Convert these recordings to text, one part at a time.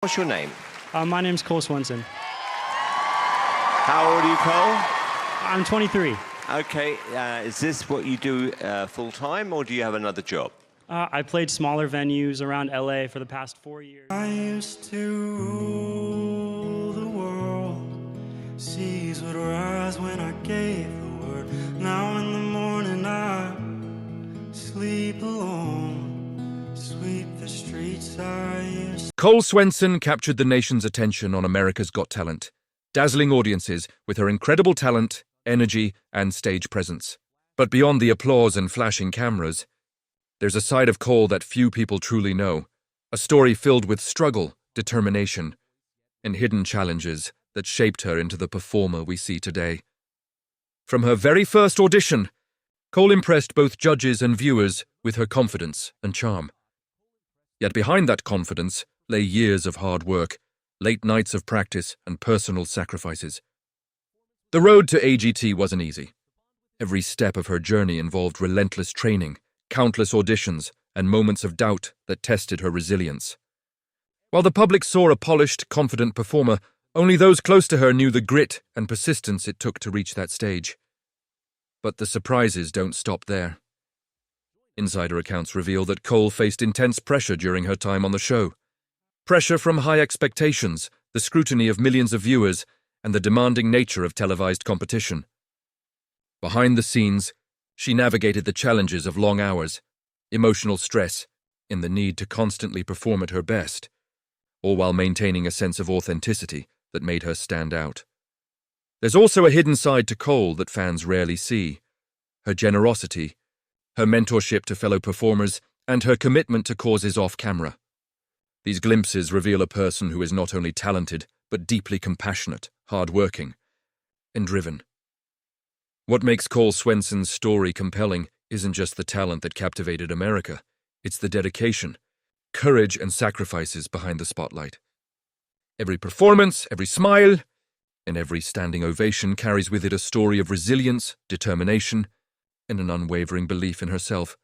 What's your name? My name's Cole Swensen. How old are you, Cole? I'm 23. Okay, is this what you do full-time, or do you have another job? I played smaller venues around LA for the past 4 years. I used to rule the world. Seas would rise when I gave the word. Now in the morning I sleep alone. Sweep the streets I used. Cole Swensen captured the nation's attention on America's Got Talent, dazzling audiences with her incredible talent, energy, and stage presence. But beyond the applause and flashing cameras, there's a side of Cole that few people truly know, a story filled with struggle, determination, and hidden challenges that shaped her into the performer we see today. From her very first audition, Cole impressed both judges and viewers with her confidence and charm. Yet behind that confidence lay years of hard work, late nights of practice, and personal sacrifices. The road to AGT wasn't easy. Every step of her journey involved relentless training, countless auditions, and moments of doubt that tested her resilience. While the public saw a polished, confident performer, only those close to her knew the grit and persistence it took to reach that stage. But the surprises don't stop there. Insider accounts reveal that Cole faced intense pressure during her time on the show. Pressure from high expectations, the scrutiny of millions of viewers, and the demanding nature of televised competition. Behind the scenes, she navigated the challenges of long hours, emotional stress, and the need to constantly perform at her best, all while maintaining a sense of authenticity that made her stand out. There's also a hidden side to Cole that fans rarely see: her generosity, her mentorship to fellow performers, and her commitment to causes off-camera. These glimpses reveal a person who is not only talented, but deeply compassionate, hard-working, and driven. What makes Cole Swensen's story compelling isn't just the talent that captivated America, it's the dedication, courage, and sacrifices behind the spotlight. Every performance, every smile, and every standing ovation carries with it a story of resilience, determination, and an unwavering belief in herself.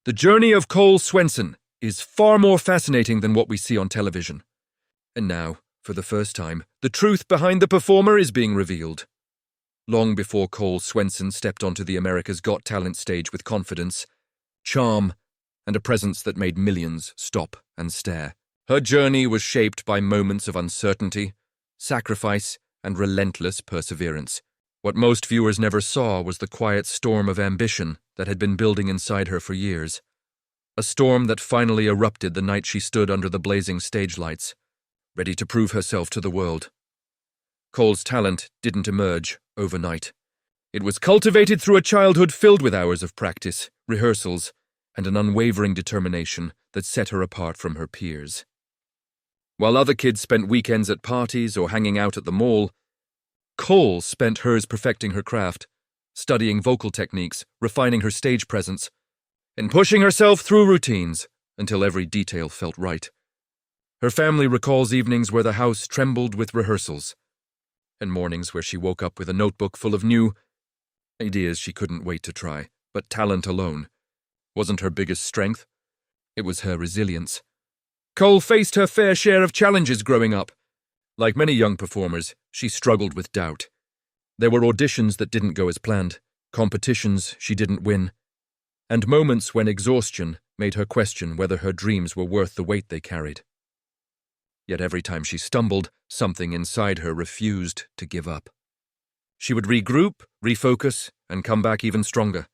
The journey of Cole Swensen is far more fascinating than what we see on television. And now, for the first time, the truth behind the performer is being revealed. Long before Cole Swensen stepped onto the America's Got Talent stage with confidence, charm, and a presence that made millions stop and stare, her journey was shaped by moments of uncertainty, sacrifice, and relentless perseverance. What most viewers never saw was the quiet storm of ambition that had been building inside her for years. A storm that finally erupted the night she stood under the blazing stage lights, ready to prove herself to the world. Cole's talent didn't emerge overnight. It was cultivated through a childhood filled with hours of practice, rehearsals, and an unwavering determination that set her apart from her peers. While other kids spent weekends at parties or hanging out at the mall, Cole spent hers perfecting her craft, studying vocal techniques, refining her stage presence, and pushing herself through routines until every detail felt right. Her family recalls evenings where the house trembled with rehearsals, and mornings where she woke up with a notebook full of new ideas she couldn't wait to try. But talent alone wasn't her biggest strength. It was her resilience. Cole faced her fair share of challenges growing up. Like many young performers, she struggled with doubt. There were auditions that didn't go as planned, competitions she didn't win, and moments when exhaustion made her question whether her dreams were worth the weight they carried. Yet every time she stumbled, something inside her refused to give up. She would regroup, refocus, and come back even stronger.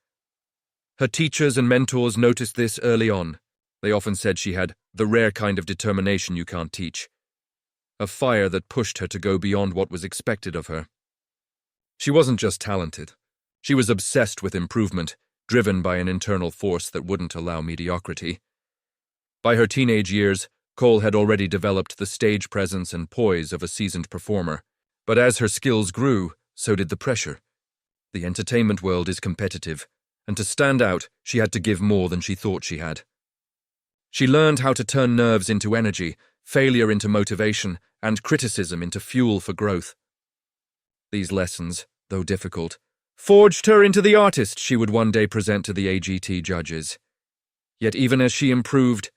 Her teachers and mentors noticed this early on. They often said she had the rare kind of determination you can't teach, a fire that pushed her to go beyond what was expected of her. She wasn't just talented. She was obsessed with improvement, driven by an internal force that wouldn't allow mediocrity. By her teenage years, Cole had already developed the stage presence and poise of a seasoned performer. But as her skills grew, so did the pressure. The entertainment world is competitive, and to stand out, she had to give more than she thought she had. She learned how to turn nerves into energy, failure into motivation, and criticism into fuel for growth. These lessons, though difficult, forged her into the artist she would one day present to the AGT judges. Yet even as she improved,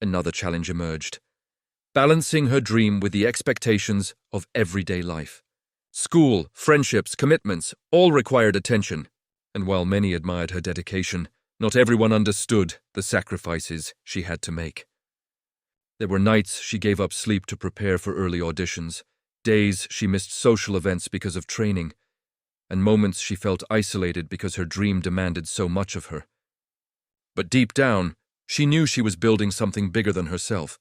another challenge emerged. balancing her dream with the expectations of everyday life. School, friendships, commitments, all required attention, and while many admired her dedication, not everyone understood the sacrifices she had to make. There were nights she gave up sleep to prepare for early auditions, days she missed social events because of training, and moments she felt isolated because her dream demanded so much of her. But deep down, she knew she was building something bigger than herself.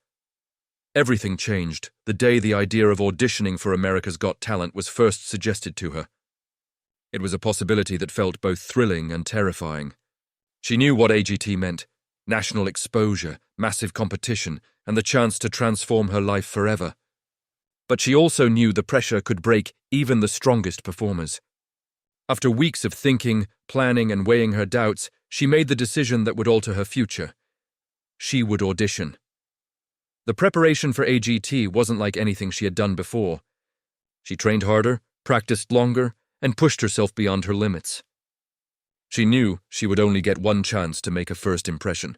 Everything changed the day the idea of auditioning for America's Got Talent was first suggested to her. It was a possibility that felt both thrilling and terrifying. She knew what AGT meant: national exposure, massive competition, and the chance to transform her life forever. But she also knew the pressure could break even the strongest performers. After weeks of thinking, planning, and weighing her doubts, she made the decision that would alter her future. She would audition. The preparation for AGT wasn't like anything she had done before. She trained harder, practiced longer, and pushed herself beyond her limits. She knew she would only get one chance to make a first impression.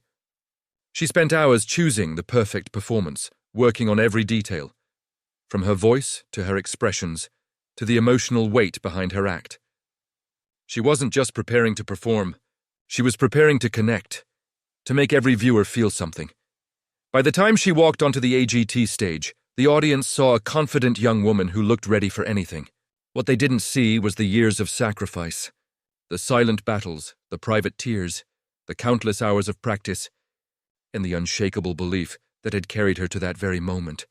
She spent hours choosing the perfect performance, working on every detail, from her voice to her expressions to the emotional weight behind her act. She wasn't just preparing to perform, she was preparing to connect, to make every viewer feel something. By the time she walked onto the AGT stage, the audience saw a confident young woman who looked ready for anything. What they didn't see was the years of sacrifice, the silent battles, the private tears, the countless hours of practice, and the unshakable belief that had carried her to that very moment.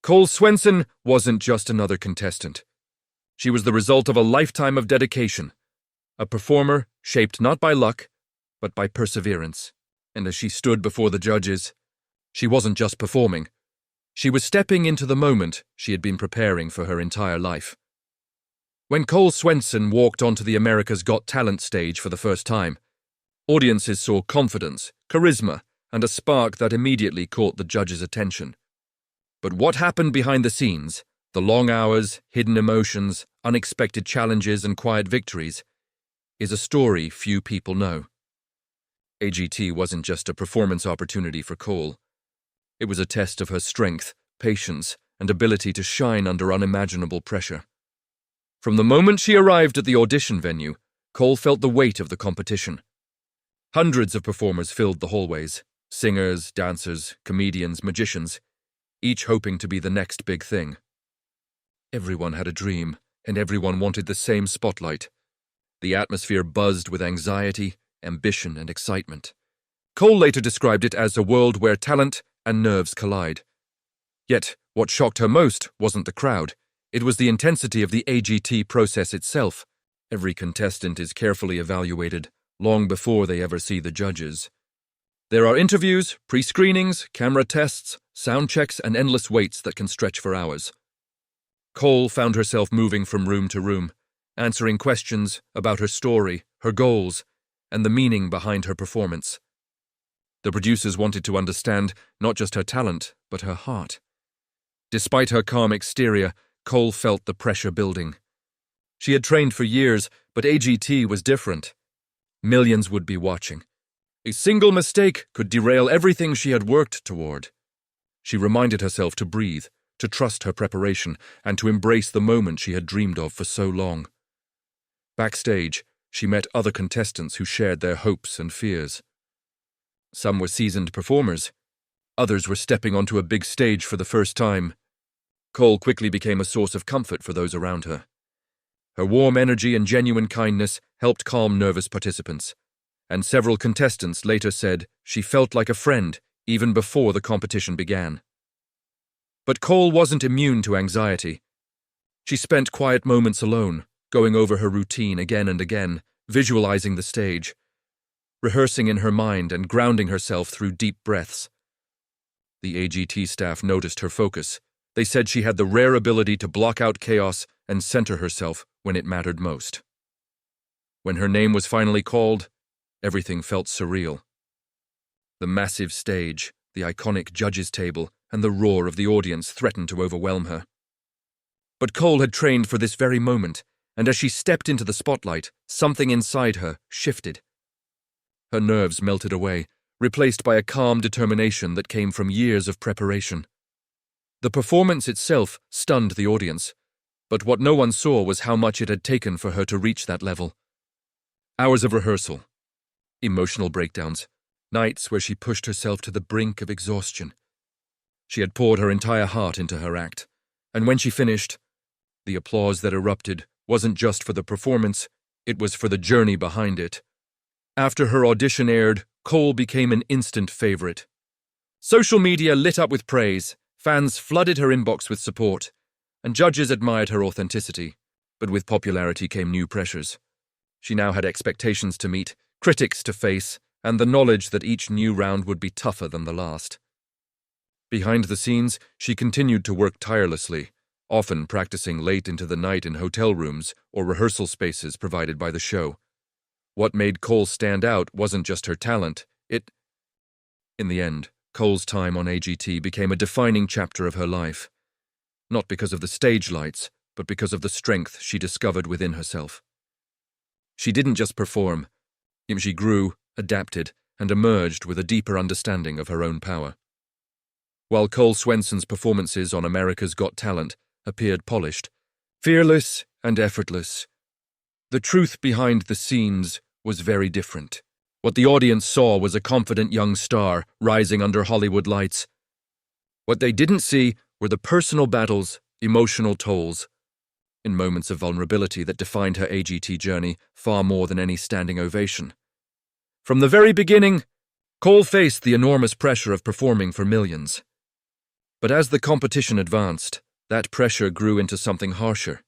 Cole Swensen wasn't just another contestant. She was the result of a lifetime of dedication, a performer shaped not by luck, but by perseverance. And as she stood before the judges, she wasn't just performing. She was stepping into the moment she had been preparing for her entire life. When Cole Swensen walked onto the America's Got Talent stage for the first time, audiences saw confidence, charisma, and a spark that immediately caught the judges' attention. But what happened behind the scenes, the long hours, hidden emotions, unexpected challenges, and quiet victories, is a story few people know. AGT wasn't just a performance opportunity for Cole. It was a test of her strength, patience, and ability to shine under unimaginable pressure. From the moment she arrived at the audition venue, Cole felt the weight of the competition. Hundreds of performers filled the hallways: singers, dancers, comedians, magicians, each hoping to be the next big thing. Everyone had a dream, and everyone wanted the same spotlight. The atmosphere buzzed with anxiety, ambition, and excitement. Cole later described it as a world where talent and nerves collide. Yet, what shocked her most wasn't the crowd. It was the intensity of the AGT process itself. Every contestant is carefully evaluated, long before they ever see the judges. There are interviews, pre-screenings, camera tests, sound checks, and endless waits that can stretch for hours. Cole found herself moving from room to room, answering questions about her story, her goals, and the meaning behind her performance. The producers wanted to understand not just her talent, but her heart. Despite her calm exterior, Cole felt the pressure building. She had trained for years, but AGT was different. Millions would be watching. A single mistake could derail everything she had worked toward. She reminded herself to breathe, to trust her preparation, and to embrace the moment she had dreamed of for so long. Backstage, she met other contestants who shared their hopes and fears. Some were seasoned performers. Others were stepping onto a big stage for the first time. Cole quickly became a source of comfort for those around her. Her warm energy and genuine kindness helped calm nervous participants, and several contestants later said she felt like a friend even before the competition began. But Cole wasn't immune to anxiety. She spent quiet moments alone, going over her routine again and again, visualizing the stage, rehearsing in her mind and grounding herself through deep breaths. The AGT staff noticed her focus. They said she had the rare ability to block out chaos and center herself when it mattered most. When her name was finally called, everything felt surreal. The massive stage, the iconic judges' table, and the roar of the audience threatened to overwhelm her. But Cole had trained for this very moment, and as she stepped into the spotlight, something inside her shifted. Her nerves melted away, replaced by a calm determination that came from years of preparation. The performance itself stunned the audience, but what no one saw was how much it had taken for her to reach that level. Hours of rehearsal, emotional breakdowns, nights where she pushed herself to the brink of exhaustion. She had poured her entire heart into her act, and when she finished, the applause that erupted wasn't just for the performance, it was for the journey behind it. After her audition aired, Cole became an instant favorite. Social media lit up with praise, fans flooded her inbox with support, and judges admired her authenticity. But with popularity came new pressures. She now had expectations to meet, critics to face, and the knowledge that each new round would be tougher than the last. Behind the scenes, she continued to work tirelessly, often practicing late into the night in hotel rooms or rehearsal spaces provided by the show. What made Cole stand out wasn't just her talent, In the end, Cole's time on AGT became a defining chapter of her life. Not because of the stage lights, but because of the strength she discovered within herself. She didn't just perform. She grew, adapted, and emerged with a deeper understanding of her own power. While Cole Swensen's performances on America's Got Talent appeared polished, fearless, and effortless, the truth behind the scenes was very different. What the audience saw was a confident young star rising under Hollywood lights. What they didn't see were the personal battles, emotional tolls, and moments of vulnerability that defined her AGT journey far more than any standing ovation. From the very beginning, Cole faced the enormous pressure of performing for millions. But as the competition advanced, that pressure grew into something harsher,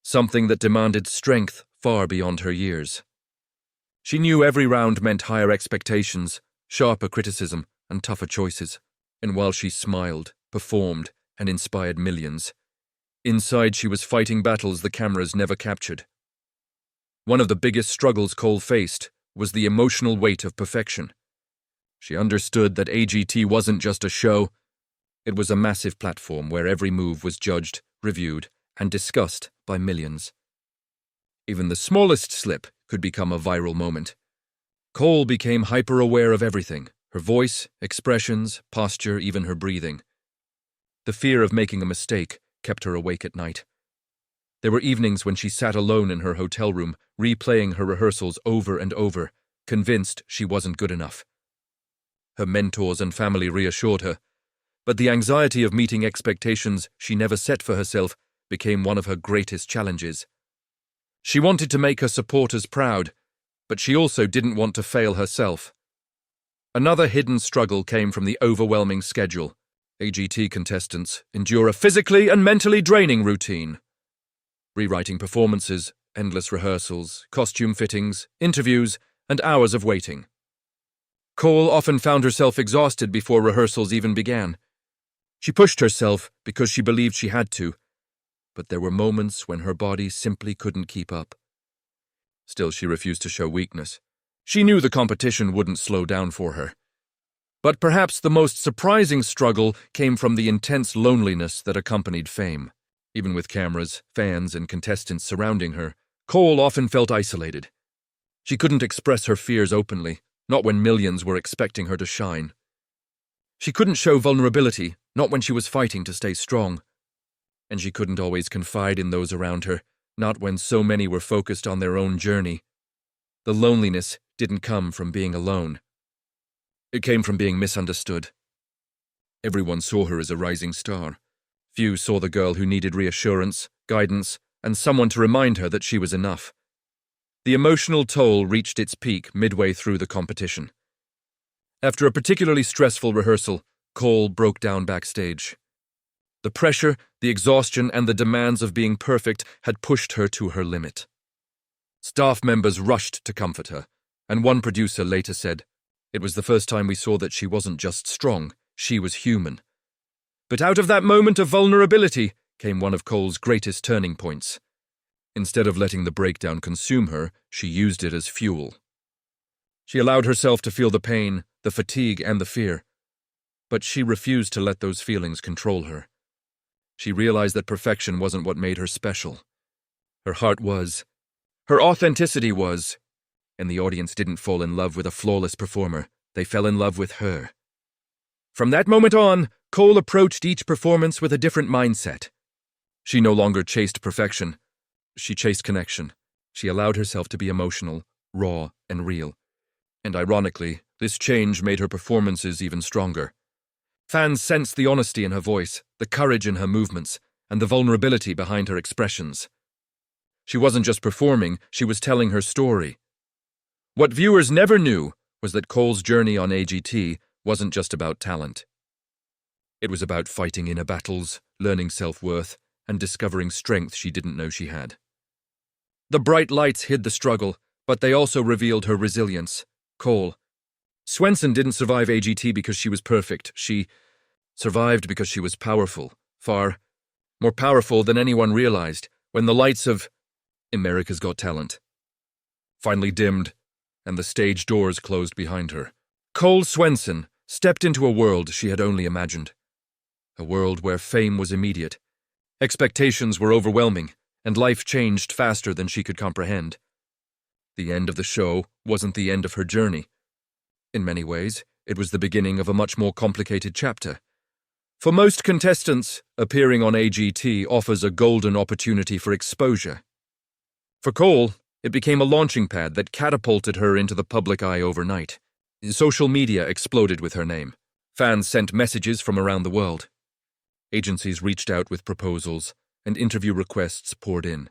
something that demanded strength far beyond her years. She knew every round meant higher expectations, sharper criticism, and tougher choices. And while she smiled, performed, and inspired millions, inside she was fighting battles the cameras never captured. One of the biggest struggles Cole faced was the emotional weight of perfection. She understood that AGT wasn't just a show, it was a massive platform where every move was judged, reviewed, and discussed by millions. Even the smallest slip could become a viral moment. Cole became hyper-aware of everything, her voice, expressions, posture, even her breathing. The fear of making a mistake kept her awake at night. There were evenings when she sat alone in her hotel room, replaying her rehearsals over and over, convinced she wasn't good enough. Her mentors and family reassured her, but the anxiety of meeting expectations she never set for herself became one of her greatest challenges. She wanted to make her supporters proud, but she also didn't want to fail herself. Another hidden struggle came from the overwhelming schedule. AGT contestants endure a physically and mentally draining routine. Rewriting performances, endless rehearsals, costume fittings, interviews, and hours of waiting. Cole often found herself exhausted before rehearsals even began. She pushed herself because she believed she had to, but there were moments when her body simply couldn't keep up. Still, she refused to show weakness. She knew the competition wouldn't slow down for her. But perhaps the most surprising struggle came from the intense loneliness that accompanied fame. Even with cameras, fans, and contestants surrounding her, Cole often felt isolated. She couldn't express her fears openly, not when millions were expecting her to shine. She couldn't show vulnerability, not when she was fighting to stay strong. And she couldn't always confide in those around her, not when so many were focused on their own journey. The loneliness didn't come from being alone. It came from being misunderstood. Everyone saw her as a rising star. Few saw the girl who needed reassurance, guidance, and someone to remind her that she was enough. The emotional toll reached its peak midway through the competition. After a particularly stressful rehearsal, Cole broke down backstage. The pressure, the exhaustion, and the demands of being perfect had pushed her to her limit. Staff members rushed to comfort her, and one producer later said, "It was the first time we saw that she wasn't just strong, she was human." But out of that moment of vulnerability came one of Cole's greatest turning points. Instead of letting the breakdown consume her, she used it as fuel. She allowed herself to feel the pain, the fatigue, and the fear. But she refused to let those feelings control her. She realized that perfection wasn't what made her special. Her heart was. Her authenticity was. And the audience didn't fall in love with a flawless performer. They fell in love with her. From that moment on, Cole approached each performance with a different mindset. She no longer chased perfection. She chased connection. She allowed herself to be emotional, raw, and real. And ironically, this change made her performances even stronger. Fans sensed the honesty in her voice, the courage in her movements, and the vulnerability behind her expressions. She wasn't just performing, she was telling her story. What viewers never knew was that Cole's journey on AGT wasn't just about talent. It was about fighting inner battles, learning self-worth, and discovering strength she didn't know she had. The bright lights hid the struggle, but they also revealed her resilience. Cole Swensen didn't survive AGT because she was perfect. She survived because she was powerful, far more powerful than anyone realized. When the lights of America's Got Talent finally dimmed and the stage doors closed behind her, Cole Swensen stepped into a world she had only imagined. A world where fame was immediate, expectations were overwhelming, and life changed faster than she could comprehend. The end of the show wasn't the end of her journey. In many ways, it was the beginning of a much more complicated chapter. For most contestants, appearing on AGT offers a golden opportunity for exposure. For Cole, it became a launching pad that catapulted her into the public eye overnight. Social media exploded with her name. Fans sent messages from around the world. Agencies reached out with proposals, and interview requests poured in.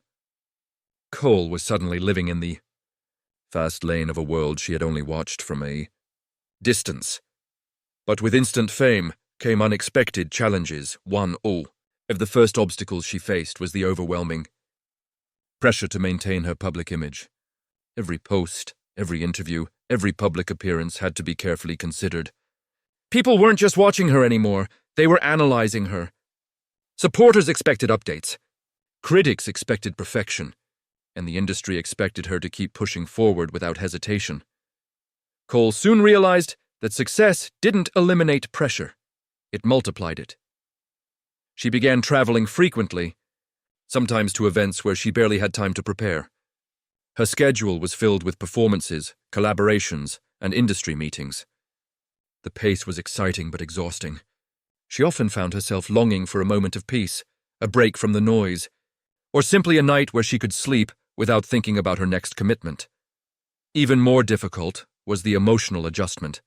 Cole was suddenly living in the fast lane of a world she had only watched from a distance. But with instant fame came unexpected challenges. One of the first obstacles she faced was the overwhelming pressure to maintain her public image. Every post, every interview, every public appearance had to be carefully considered. People weren't just watching her anymore, they were analyzing her. Supporters expected updates. Critics expected perfection. And the industry expected her to keep pushing forward without hesitation. Cole soon realized that success didn't eliminate pressure. It multiplied it. She began traveling frequently, sometimes to events where she barely had time to prepare. Her schedule was filled with performances, collaborations, and industry meetings. The pace was exciting but exhausting. She often found herself longing for a moment of peace, a break from the noise, or simply a night where she could sleep without thinking about her next commitment. Even more difficult was the emotional adjustment.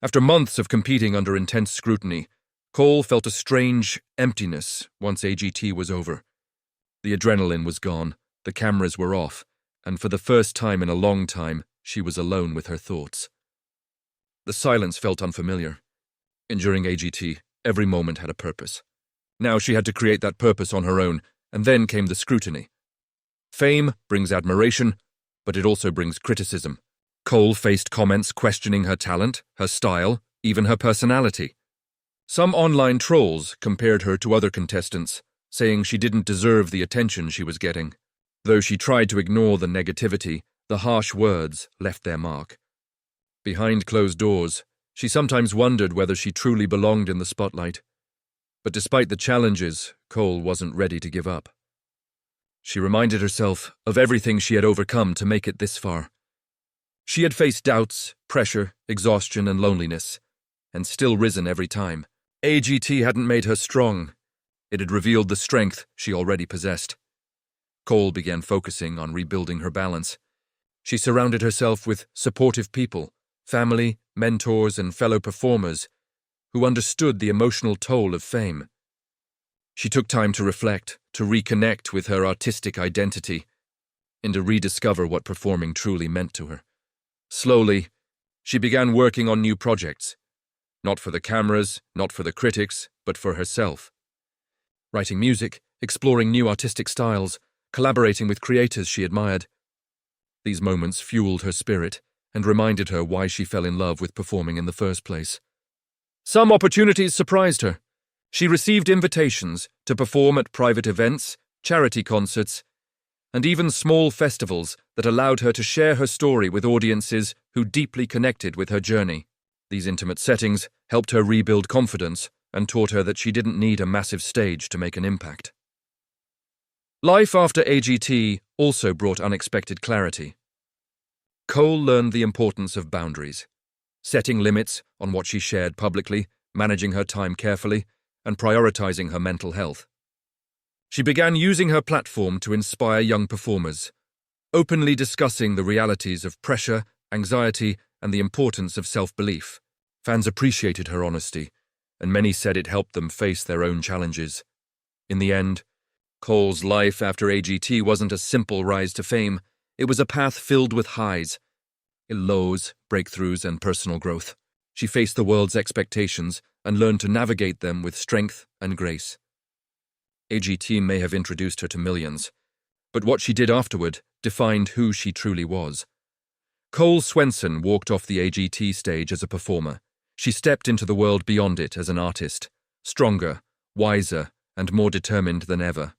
After months of competing under intense scrutiny, Cole felt a strange emptiness once AGT was over. The adrenaline was gone, the cameras were off, and for the first time in a long time, she was alone with her thoughts. The silence felt unfamiliar. During AGT, every moment had a purpose. Now she had to create that purpose on her own, and then came the scrutiny. Fame brings admiration, but it also brings criticism. Cole faced comments questioning her talent, her style, even her personality. Some online trolls compared her to other contestants, saying she didn't deserve the attention she was getting. Though she tried to ignore the negativity, the harsh words left their mark. Behind closed doors, she sometimes wondered whether she truly belonged in the spotlight. But despite the challenges, Cole wasn't ready to give up. She reminded herself of everything she had overcome to make it this far. She had faced doubts, pressure, exhaustion, and loneliness, and still risen every time. AGT hadn't made her strong. It had revealed the strength she already possessed. Cole began focusing on rebuilding her balance. She surrounded herself with supportive people, family, mentors, and fellow performers who understood the emotional toll of fame. She took time to reflect, to reconnect with her artistic identity, and to rediscover what performing truly meant to her. Slowly, she began working on new projects, not for the cameras, not for the critics, but for herself. Writing music, exploring new artistic styles, collaborating with creators she admired. These moments fueled her spirit and reminded her why she fell in love with performing in the first place. Some opportunities surprised her. She received invitations to perform at private events, charity concerts, and even small festivals that allowed her to share her story with audiences who deeply connected with her journey. These intimate settings helped her rebuild confidence and taught her that she didn't need a massive stage to make an impact. Life after AGT also brought unexpected clarity. Cole learned the importance of boundaries. Setting limits on what she shared publicly managing her time carefully and prioritizing her mental health. She began using her platform to inspire young performers, openly discussing the realities of pressure, anxiety, and the importance of self-belief. Fans appreciated her honesty, and many said it helped them face their own challenges. In the end, Cole's life after AGT wasn't a simple rise to fame. It was a path filled with highs, lows, breakthroughs, and personal growth. She faced the world's expectations and learned to navigate them with strength and grace. AGT may have introduced her to millions, but what she did afterward defined who she truly was. Cole Swensen walked off the AGT stage as a performer. She stepped into the world beyond it as an artist, stronger, wiser, and more determined than ever.